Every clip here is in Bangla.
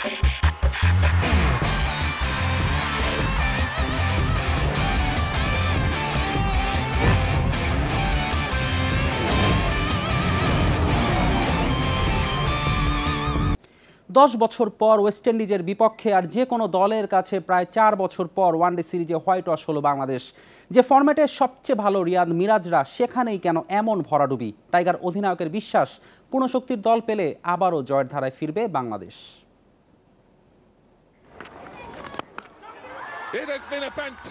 দশ বছর পর ওয়েস্ট ইন্ডিজের বিপক্ষে আর যে কোনো দলের কাছে প্রায় 4 বছর পর ওয়ানডে সিরিজে হোয়াইট ওয়াশ হলো বাংলাদেশ। যে ফরম্যাটে সবচেয়ে ভালো রিয়াদ মিরাজরা, সেখানেই কেন এমন ভরাডুবি? টাইগার অধিনায়কের বিশ্বাস, পূর্ণশক্তির দল পেলে আবারও জয়ের ধারায় ফিরবে বাংলাদেশ।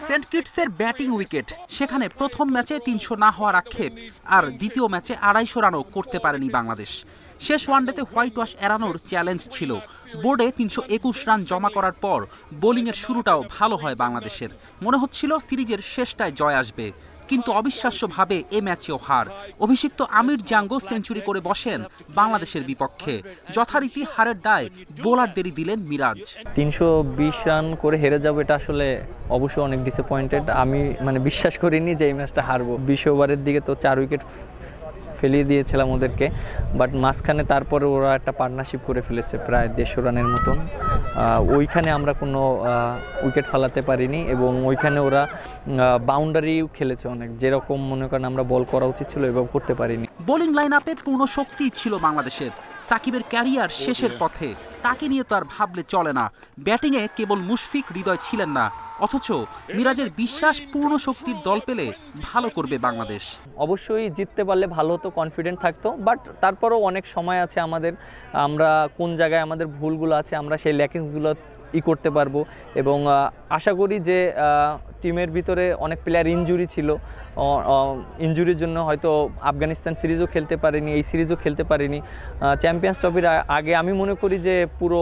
সেন্ট কিটসের ব্যাটিং উইকেট, সেখানে প্রথম ম্যাচে 300 না হওয়ার আক্ষেপ, আর দ্বিতীয় ম্যাচে 250 রানও করতে পারেনি বাংলাদেশ। শেষ ওয়ানডেতে হোয়াইট ওয়াশ এড়ানোর চ্যালেঞ্জ ছিল। বোর্ডে 321 রান জমা করার পর বোলিংয়ের শুরুটাও ভালো হয় বাংলাদেশের। মনে হচ্ছিল সিরিজের শেষটায় জয় আসবে, কিন্তু অবিশ্বাস্যভাবে এ ম্যাচেও হার। অভিষিক্ত আমির জাঙ্গো সেঞ্চুরি করে বসেন বাংলাদেশের বিপক্ষে। যথারীতি হারের দায় বোলারদেরই দিলেন মিরাজ। 320 রান করে হেরে যাবো, এটা আসলে অবশ্যই অনেক ডিসঅ্যাপয়েন্টেড। আমি বিশ্বাস করিনি যে এই ম্যাচটা হারবো। 20 ওভারের দিকে তো 4 উইকেট ফেলিয়ে দিয়েছিলাম ওদেরকে, বাট মাঝখানে তারপরে ওরা একটা পার্টনারশিপ করে ফেলেছে প্রায় 150 রানের মতন। ওইখানে আমরা কোনো উইকেট ফালাতে পারিনি, এবং ওইখানে ওরা বাউন্ডারিও খেলেছে অনেক, যেরকম মনে করেন আমরা বল করা উচিত ছিল এভাবে করতে পারিনি। বোলিং লাইন আপে পূর্ণ শক্তি ছিল বাংলাদেশের। সাকিবের ক্যারিয়ার শেষের পথে, তাকে নিয়ে তো আর ভাবলে চলে না। ব্যাটিংয়ে কেবল মুশফিক হৃদয় ছিলেন না, অথচ মিরাজের বিশ্বাস পূর্ণ শক্তির দল পেলে ভালো করবে বাংলাদেশ। অবশ্যই জিততে পারলে ভালো হতো, কনফিডেন্ট থাকতো, বাট তারপরও অনেক সময় আছে আমাদের, আমরা কোন জায়গায় আমাদের ভুলগুলো আছে আমরা সেই ল্যাকিংসগুলো করতে পারবো। এবং আশা করি যে টিমের ভিতরে অনেক প্লেয়ার ইনজুরি ছিল, ইনজুরির জন্য হয়তো আফগানিস্তান সিরিজও খেলতে পারিনি, এই সিরিজও খেলতে পারিনি। চ্যাম্পিয়ন্স ট্রফির আগে আমি মনে করি যে পুরো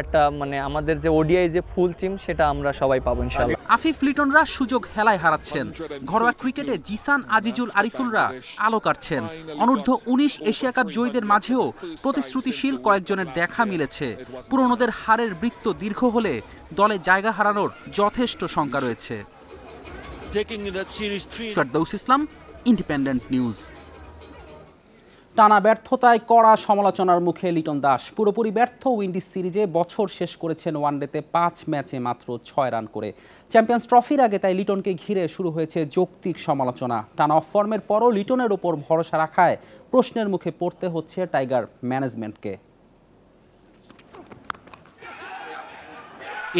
একটা আমাদের যে ওডিআই যে ফুল টিম, সেটা আমরা সবাই পাবো ইনশাআল্লাহ। আফিফ লিটনরা সুযোগ হেলায় হারাচ্ছেন। ঘরোয়া ক্রিকেটে জিসান, আজিজুল, আরিফুলরা আলো কাটছেন। অনূর্ধ্ব 19 এশিয়া কাপ জয়ীদের মাঝেও প্রতিশ্রুতিশীল কয়েকজনের দেখা মিলেছে। পুরনোদের হারের বৃত্ত দীর্ঘ হলে দলে জায়গা হারানোর যথেষ্ট শঙ্কা রয়েছে। ফেরদৌস ইসলাম, ইন্ডিপেন্ডেন্ট নিউজ। টানা ব্যর্থতায় কড়া সমালোচনার মুখে লিটন দাস। পুরোপুরি ব্যর্থ উইন্ডিজ সিরিজে বছর শেষ করেছেন ওয়ানডেতে 5 ম্যাচে মাত্র 6 রান করে। চ্যাম্পিয়ন্স ট্রফির আগে তাই লিটনকে ঘিরে শুরু হয়েছে যৌক্তিক সমালোচনা। টানা অফ ফর্মের পরও লিটনের ওপর ভরসা রাখায় প্রশ্নের মুখে পড়তে হচ্ছে টাইগার ম্যানেজমেন্টকে।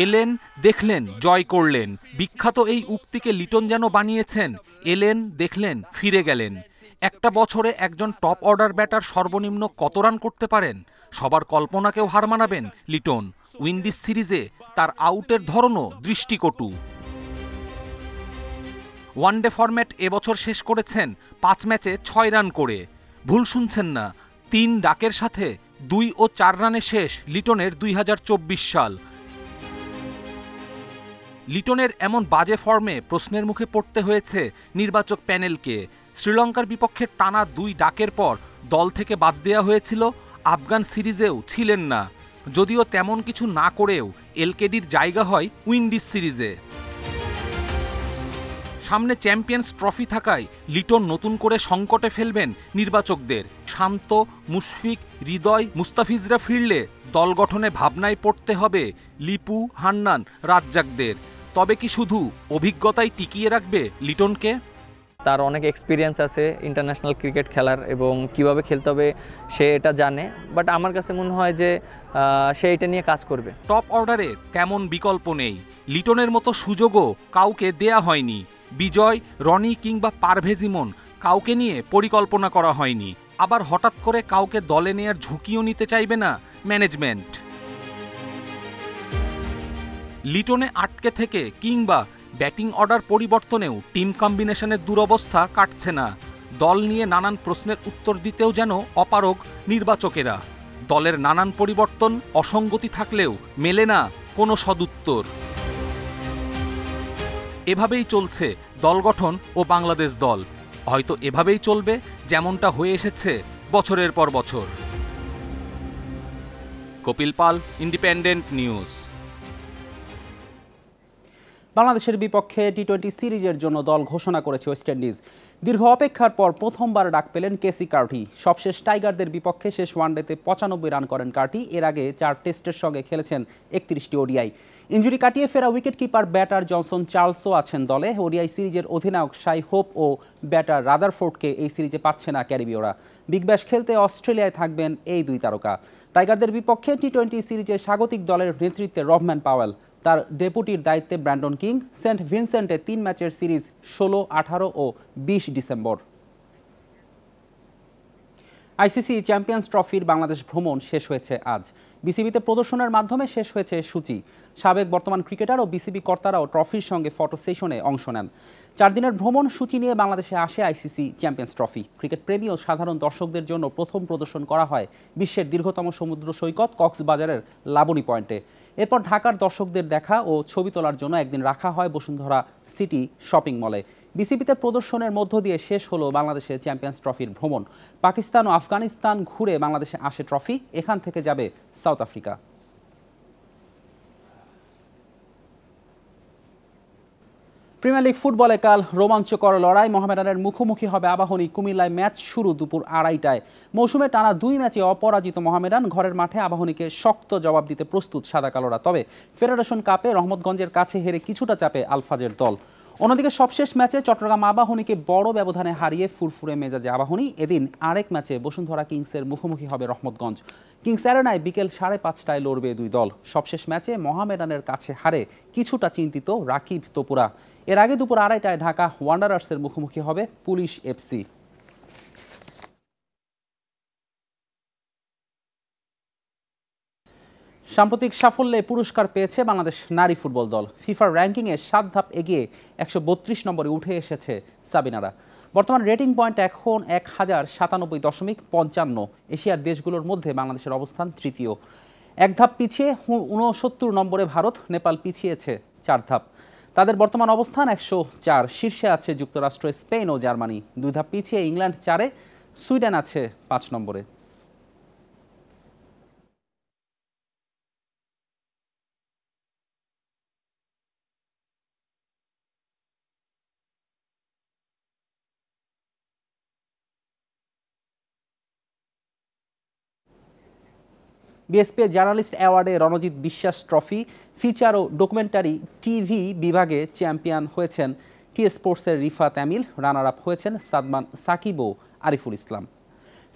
এলেন, দেখলেন, জয় করলেন। বিখ্যাত এই উক্তিকে লিটন যেন বানিয়েছেন। এলেন, দেখলেন, ফিরে গেলেন। একটা বছরে একজন টপ অর্ডার ব্যাটার সর্বনিম্ন কত রান করতে পারেন? সবার কল্পনাকেও হার মানাবেন লিটন। উইন্ডিজ সিরিজে তার আউটের ধরনও দৃষ্টিকটু। ওয়ানডে ফরম্যাট এবছর শেষ করেছেন 5 ম্যাচে 6 রান করে। ভুল শুনছেন না, 3 ডাকের সাথে 2 ও 4 রানে শেষ লিটনের 2024 সাল। লিটনের এমন বাজে ফর্মে প্রশ্নের মুখে পড়তে হয়েছে নির্বাচক প্যানেলকে। শ্রীলঙ্কার বিপক্ষে টানা 2 ডাকের পর দল থেকে বাদ দেওয়া হয়েছিল। আফগান সিরিজেও ছিলেন না, যদিও তেমন কিছু না করেও এলকেডির জায়গা হয় উইন্ডিজ সিরিজে। সামনে চ্যাম্পিয়ন্স ট্রফি থাকায় লিটন নতুন করে সংকটে ফেলবেন নির্বাচকদের। শান্ত, মুশফিক, হৃদয়, মুস্তাফিজরা ফিরলে দল গঠনে ভাবনায় পড়তে হবে লিপু, হান্নান, রাজ্জাকদের। তবে কি শুধু অভিজ্ঞতাই টিকিয়ে রাখবে লিটনকে? তার অনেক এক্সপিরিয়েন্স আছে ইন্টারন্যাশনাল ক্রিকেট খেলার, এবং কিভাবে খেলতে হবে সে এটা জানে। বাট আমার কাছে মনে হয় যে সে এটা নিয়ে কাজ করবে। টপ অর্ডারে তেমন বিকল্প নেই। লিটনের মতো সুযোগও কাউকে দেয়া হয়নি। বিজয়, রনি কিংবা পারভেজ ইমন কাউকে নিয়ে পরিকল্পনা করা হয়নি। আবার হঠাৎ করে কাউকে দলে নেয়ার ঝুঁকিও নিতে চাইবে না ম্যানেজমেন্ট। লিটনে আটকে থেকে কিংবা ব্যাটিং অর্ডার পরিবর্তনেও টিম কম্বিনেশনের দুরবস্থা কাটছে না। দল নিয়ে নানান প্রশ্নের উত্তর দিতেও যেন অপারগ নির্বাচকেরা। দলের নানান পরিবর্তন, অসঙ্গতি থাকলেও মেলে না কোনো সদুত্তর। এভাবেই চলছে দল গঠন ও বাংলাদেশ দল। হয়তো এভাবেই চলবে যেমনটা হয়ে এসেছে বছরের পর বছর। কপিল পাল, ইন্ডিপেন্ডেন্ট নিউজ। বাংলাদেশের বিপক্ষে টি-20 সিরিজের জন্য দল ঘোষণা করেছে ওয়েস্ট ইন্ডিজ। দীর্ঘ অপেক্ষার পর প্রথমবার ডাক পেলেন কেসি কার্টি। সবশেষ টাইগারদের বিপক্ষে শেষ ওয়ানডেতে 95 রান করেন কার্টি। এর আগে 4 টেস্টের সঙ্গে খেলেছেন 31টি ওডিআই। ইনজুরি কাটিয়ে ফেরা উইকেটকিপার ব্যাটার জনসন চার্লসও আছেন দলে। ওডিআই সিরিজের অধিনায়ক শাই হোপ ও ব্যাটার রাদারফোর্ডকে এই সিরিজে পাচ্ছে না ক্যারিবীয়রা। বিগ ব্যাশ খেলতে অস্ট্রেলিয়ায় থাকবেন এই দুই তারকা। টাইগারদের বিপক্ষে টি-20 সিরিজে স্বাগতিক দলের নেতৃত্বে রহমান পাওয়েল, তার ডেপুটির দায়িত্বে ব্র্যান্ডন কিং। সেন্ট ভিনসেন্টে 3 ম্যাচের সিরিজ 16, 18 ও 20 ডিসেম্বর। আইসিসি চ্যাম্পিয়ন্স ট্রফির বাংলাদেশ ভ্রমণ শেষ হয়েছে আজ। বিসিবিতে প্রদর্শনের মাধ্যমে শেষ হয়েছে সূচি। সাবেক বর্তমান ক্রিকেটার ও বিসিবি কর্তারাও ট্রফির সঙ্গে ফটো সেশনে অংশ নেন। 4 দিনের ভ্রমণ সূচি নিয়ে বাংলাদেশে আসে আইসিসি চ্যাম্পিয়ন্স ট্রফি। ক্রিকেট প্রেমী ও সাধারণ দর্শকদের জন্য প্রথম প্রদর্শন করা হয় বিশ্বের দীর্ঘতম সমুদ্র সৈকত কক্সবাজারের লাবণী পয়েন্টে। এরপর ঢাকার দর্শকদের দেখা ও ছবি তোলার জন্য একদিন রাখা হয় বসুন্ধরা সিটি শপিং মলে। বিসিবিতে প্রদর্শনের মধ্য দিয়ে শেষ হলো বাংলাদেশের চ্যাম্পিয়ন্স ট্রফির ভ্রমণ। পাকিস্তান ও আফগানিস্তান ঘুরে বাংলাদেশে আসে ট্রফি। এখান থেকে যাবে সাউথ আফ্রিকা। প্রিমিয়ার লিগ ফুটবলে কাল রোমাঞ্চকর লড়াই। মোহামেডানের মুখোমুখি হবে আবাহনী। কুমিল্লায় ম্যাচ শুরু দুপুর 2:30টায়। মৌসুমে টানা 2 ম্যাচে অপরাজিত মোহামেডান ঘরের মাঠে আবাহনীকে শক্ত জবাব দিতে প্রস্তুত সাদা কালোরা। তবে ফেডারেশন কাপে রহমতগঞ্জের কাছে হেরে কিছুটা চাপে আলফাজের দল। অন্যদিকে সবশেষ ম্যাচে চট্টগ্রাম আবাহনীকে বড় ব্যবধানে হারিয়ে ফুরফুরে মেজাজে আবাহনী। এদিন আরেক ম্যাচে বসুন্ধরা কিংসের মুখোমুখি হবে রহমতগঞ্জ। কিংস অ্যারেনায় বিকেল 5:30টায় লড়বে দুই দল। সবশেষ ম্যাচে মোহামেডানের কাছে হারে কিছুটা চিন্তিত রাকিব তোপুরা। এর আগে দুপুর 2:30টায় ঢাকা ওয়ান্ডারার্সের মুখোমুখি হবে পুলিশ এফসি। সাম্প্রতিক সাফল্যে পুরস্কার পেয়েছে বাংলাদেশ নারী ফুটবল দল। ফিফার র্যাঙ্কিংয়ে 7 ধাপ এগিয়ে 132 নম্বরে উঠে এসেছে সাবিনারা। বর্তমান রেটিং পয়েন্ট এখন 1097.55। এশিয়ার দেশগুলোর মধ্যে বাংলাদেশের অবস্থান তৃতীয়। 1 ধাপ পিছিয়ে 69 নম্বরে ভারত। নেপাল পিছিয়েছে 4 ধাপ। তাদের বর্তমান অবস্থান 104। শীর্ষে আছে যুক্তরাষ্ট্র, স্পেন ও জার্মানি। 2 ধাপ পিছিয়ে ইংল্যান্ড 4-এ, সুইডেন আছে 5 নম্বরে। বিএসপি জার্নালিস্ট অ্যাওয়ার্ডে রণজিৎ বিশ্বাস ট্রফি ফিচার ও ডকুমেন্টারি টিভি বিভাগে চ্যাম্পিয়ন হয়েছেন টি স্পোর্টসের রিফাত আমিল। রানার আপ হয়েছেন সাদমান সাকিব ও আরিফুল ইসলাম।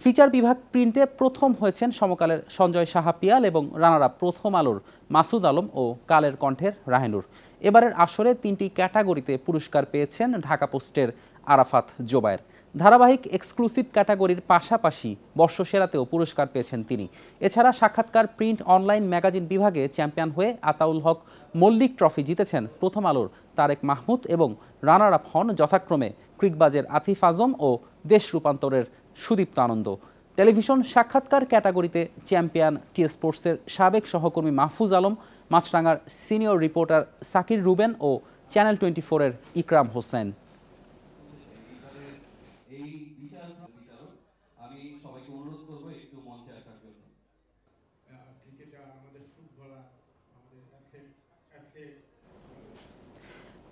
ফিচার বিভাগ প্রিন্টে প্রথম হয়েছেন সমকালের সঞ্জয় সাহা পিয়াল এবং রানার আপ প্রথম আলোর মাসুদ আলম ও কালের কণ্ঠের রাহেনুর। এবারের আসরে 3টি ক্যাটাগরিতে পুরস্কার পেয়েছেন ঢাকা পোস্টের আরাফাত জোবায়ের। ধারাবাহিক এক্সক্লুসিভ ক্যাটাগরির পাশাপাশি বর্ষসেরাতেও পুরস্কার পেয়েছেন তিনি। এছাড়া সাক্ষাৎকার, প্রিন্ট, অনলাইন ম্যাগাজিন বিভাগে চ্যাম্পিয়ন হয়ে আতাউল হক মল্লিক ট্রফি জিতেছেন প্রথম আলোর তারেক মাহমুদ এবং রানার আপ হন যথাক্রমে ক্রিকবাজের আতিফ আজম ও দেশ রূপান্তরের সুদীপ্ত আনন্দ। টেলিভিশন সাক্ষাৎকার ক্যাটাগরিতে চ্যাম্পিয়ন টি স্পোর্টসের সাবেক সহকর্মী মাহফুজ আলম, মাছরাঙ্গার সিনিয়র রিপোর্টার সাকির রুবেন ও চ্যানেল 24-এর ইকরাম হোসেন।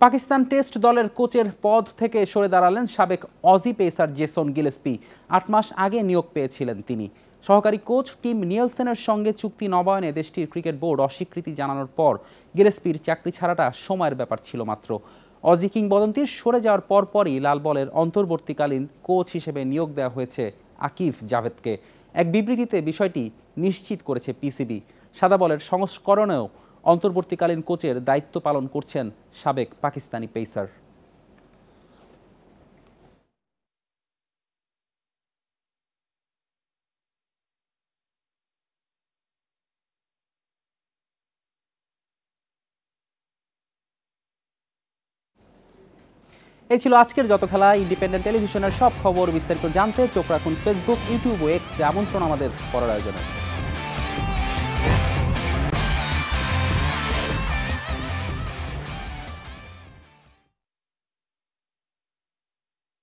পাকিস্তান টেস্ট দলের কোচের পদ থেকে সরে দাঁড়ালেন সাবেক অজি পেসার জেসন গিলেস্পি। 8 মাস আগে নিয়োগ পেয়েছিলেন তিনি। সহকারী কোচ টিম নিয়েলসেনের সঙ্গে চুক্তি নবায়নে দেশটির ক্রিকেট বোর্ড অস্বীকৃতি জানানোর পর গিলেস্পির চাকরি ছাড়াটা সময়ের ব্যাপার ছিল মাত্র। অজি কিংবদন্তির সরে যাওয়ার পরপরই লাল বলের অন্তর্বর্তীকালীন কোচ হিসেবে নিয়োগ দেওয়া হয়েছে আকিফ জাভেদকে। এক বিবৃতিতে বিষয়টি নিশ্চিত করেছে পিসিবি। সাদা বলের সংস্করণেও অন্তর্বর্তীকালীন কোচের দায়িত্ব পালন করছেন সাবেক পাকিস্তানি পেসার। এই ছিল আজকের যত খেলা। ইন্ডিপেন্ডেন্ট টেলিভিশনের সব খবর বিস্তারিত জানতে চোখ রাখুন ফেসবুক, ইউটিউব ও এক্সে। আমন্ত্রণ আমাদের পরের আয়োজনে।